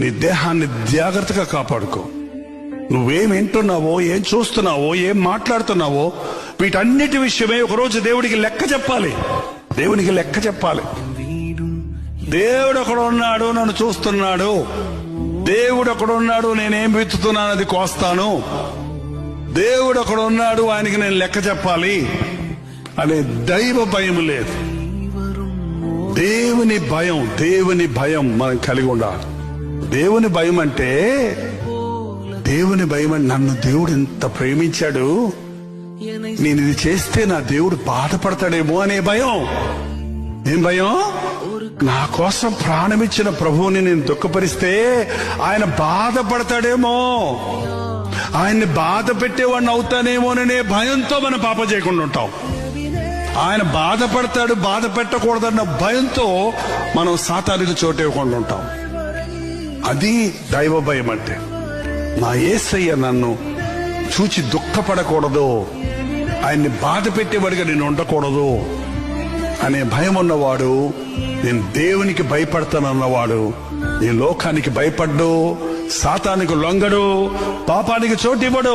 నీ దేహాన్ని జాగ్రత్తగా కాపాడుకో. నువ్వేం వింటున్నావో, ఏం చూస్తున్నావో, ఏం మాట్లాడుతున్నావో, వీటన్నిటి విషయమే ఒకరోజు దేవుడికి లెక్క చెప్పాలి. దేవునికి లెక్క చెప్పాలి. దేవుడు అక్కడ ఉన్నాడు, నన్ను చూస్తున్నాడు. దేవుడు అక్కడ ఉన్నాడు, నేనేం విత్తుతున్నాను అది కోస్తాను. దేవుడు అక్కడ ఉన్నాడు, ఆయనకి నేను లెక్క చెప్పాలి అనే దైవ భయం లేదు. దేవుని భయం మనం కలిగి ఉండాలి. దేవుని భయం అంటే నన్ను దేవుడు ఎంత ప్రేమించాడు, నేను ఇది చేస్తే నా దేవుడు బాధపడతాడేమో అనే భయం. ఏం భయం? నా కోసం ప్రాణమిచ్చిన ప్రభువుని నేను దుఃఖపరిస్తే ఆయన బాధపడతాడేమో, ఆయన్ని బాధ పెట్టేవాడిని అవుతానేమోననే భయంతో మనం పాపం చేయకుండా ఉంటాం. ఆయన బాధపడతాడు, బాధ పెట్టకూడదన్న భయంతో మనం సాతానికి చోటివ్వకుండా ఉంటాం. అది దైవ భయం అంటే. నా యేసయ్య నన్ను చూచి దుఃఖపడకూడదు, ఆయన్ని బాధ పెట్టేవాడిగా నేను ఉండకూడదు అనే భయం ఉన్నవాడు, నేను దేవునికి భయపడతానన్నవాడు ఈ లోకానికి భయపడ్డు, సాతానికి లొంగడు, పాపానికి చోటివ్వడు.